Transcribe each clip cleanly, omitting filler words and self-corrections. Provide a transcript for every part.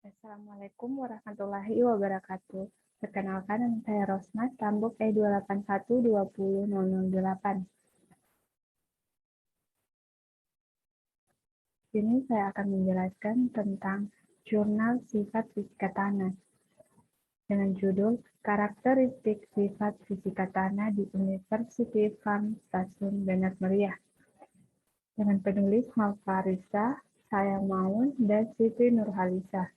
Assalamualaikum warahmatullahi wabarakatuh. Perkenalkan, nama saya Rosma, Tambuk E281200008. Ini saya akan menjelaskan tentang jurnal sifat fisika tanah dengan judul Karakteristik Sifat Fisika Tanah di University Farm Stasiun Benar Meriah. Dengan penulis Malfarisa, saya Maun, dan Siti Nurhalisa.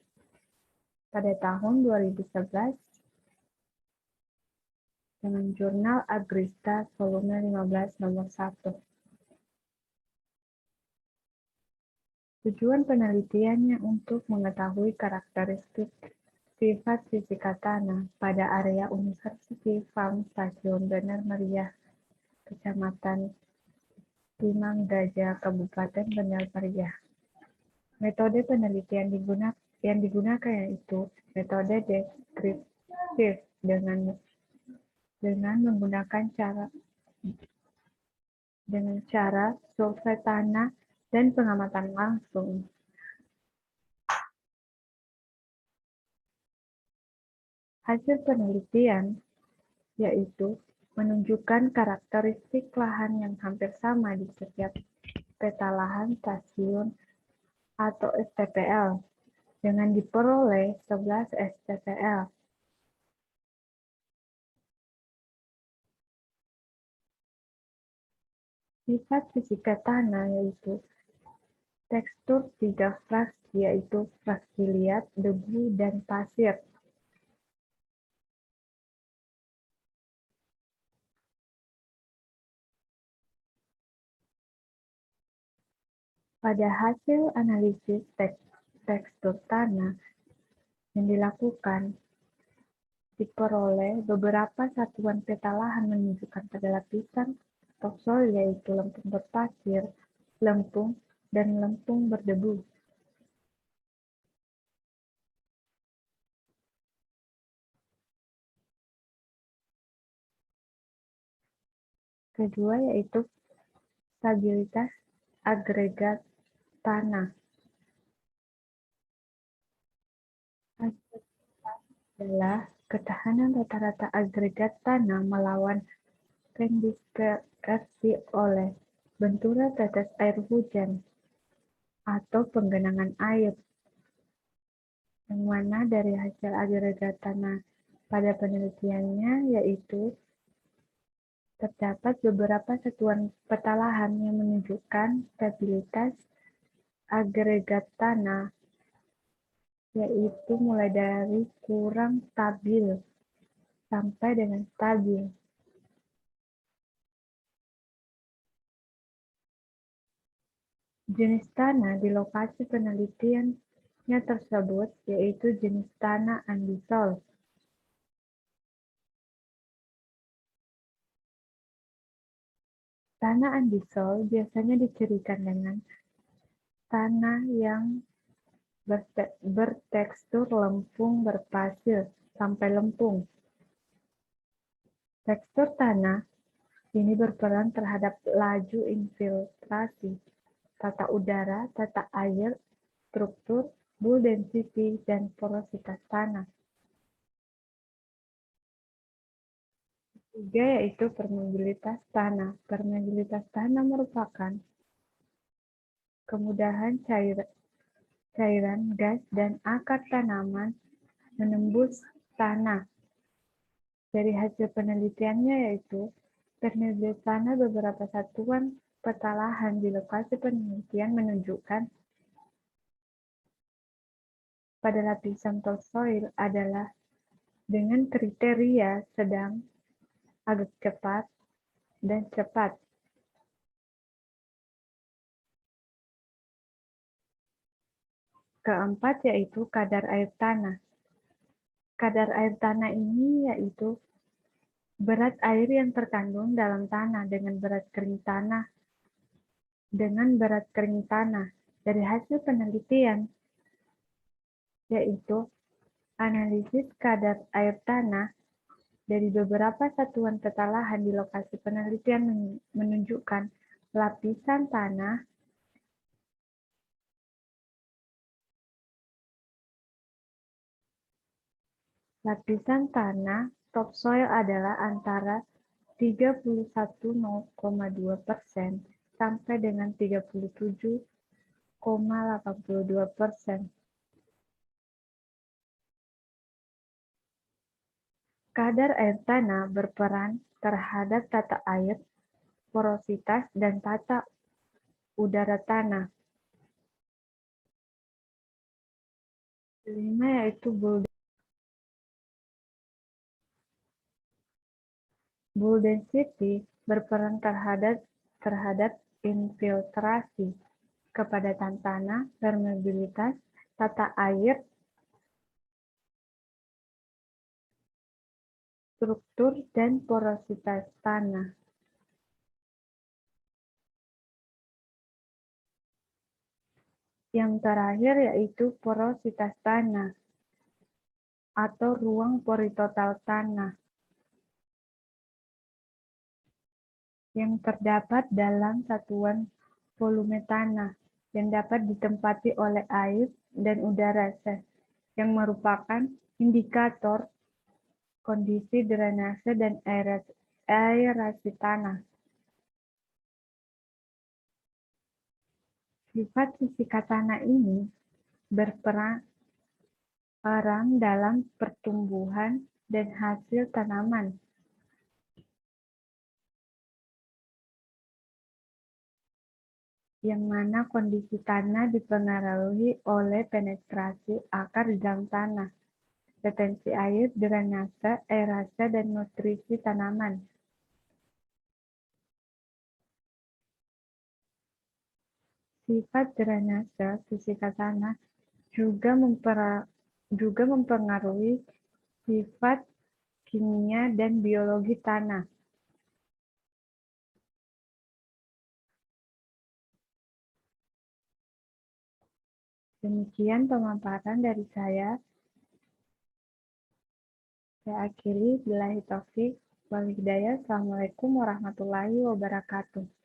Pada tahun 2011, dengan jurnal Agrista volume 15 nomor 1. Tujuan penelitiannya untuk mengetahui karakteristik sifat fisika tanah pada area University Farm Stasiun Benar Meriah, Kecamatan Timang Gajah, Kabupaten Benar Meriah. Metode penelitian yang digunakan yaitu metode deskriptif dengan menggunakan cara survei tanah dan pengamatan langsung. Hasil penelitian yaitu menunjukkan karakteristik lahan yang hampir sama di setiap peta lahan stasiun atau STPL dengan diperoleh 11 STPL. Sifat fisika tanah yaitu tekstur 3 fraksi yaitu fraksi liat, debu, dan pasir. Pada hasil analisis tekstur tanah yang dilakukan, diperoleh beberapa satuan peta lahan menunjukkan pada lapisan topsoil yaitu lempung berpasir, lempung, dan lempung berdebu. Kedua yaitu stabilitas agregat tanah. Adalah ketahanan rata-rata agregat tanah melawan pendispersi oleh benturan tetes air hujan atau penggenangan air, yang mana dari hasil agregat tanah pada penelitiannya yaitu terdapat beberapa satuan peta lahan yang menunjukkan stabilitas agregat tanah, yaitu mulai dari kurang stabil sampai dengan stabil. Jenis tanah di lokasi penelitiannya tersebut yaitu jenis tanah andisol. Tanah andisol biasanya dicirikan dengan tanah yang bertekstur lempung berpasir sampai lempung. Tekstur tanah ini berperan terhadap laju infiltrasi, tata udara, tata air, struktur, bull density, dan porositas tanah. Ketiga yaitu permeabilitas tanah. Permeabilitas tanah merupakan kemudahan cairan, gas, dan akar tanaman menembus tanah. Dari hasil penelitiannya yaitu permeabilitas tanah beberapa satuan peta lahan di lokasi penelitian menunjukkan pada lapisan topsoil adalah dengan kriteria sedang, agak cepat, dan cepat. Keempat yaitu kadar air tanah. Kadar air tanah ini yaitu berat air yang terkandung dalam tanah dengan berat kering tanah. Dari hasil penelitian yaitu analisis kadar air tanah dari beberapa satuan peta lahan di lokasi penelitian menunjukkan lapisan tanah Lapisan tanah topsoil adalah antara 31,2% sampai dengan 37,82%. Kadar air tanah berperan terhadap tata air, porositas, dan tata udara tanah. Kelima yaitu Bull density berperan terhadap infiltrasi, kepadatan tanah, permeabilitas, tata air, struktur, dan porositas tanah. Yang terakhir yaitu porositas tanah atau ruang pori total tanah yang terdapat dalam satuan volume tanah yang dapat ditempati oleh air dan udara, yang merupakan indikator kondisi drainase dan aerasi tanah. Sifat fisika tanah ini berperan dalam pertumbuhan dan hasil tanaman. Yang mana kondisi tanah dipengaruhi oleh penetrasi akar di dalam tanah, retensi air, drainase, aerasi, dan nutrisi tanaman. Sifat drainase fisika tanah juga mempengaruhi sifat kimia dan biologi tanah. Demikian pemaparan dari saya. Saya akhiri. Billahi taufik wal hidayah. Assalamualaikum warahmatullahi wabarakatuh.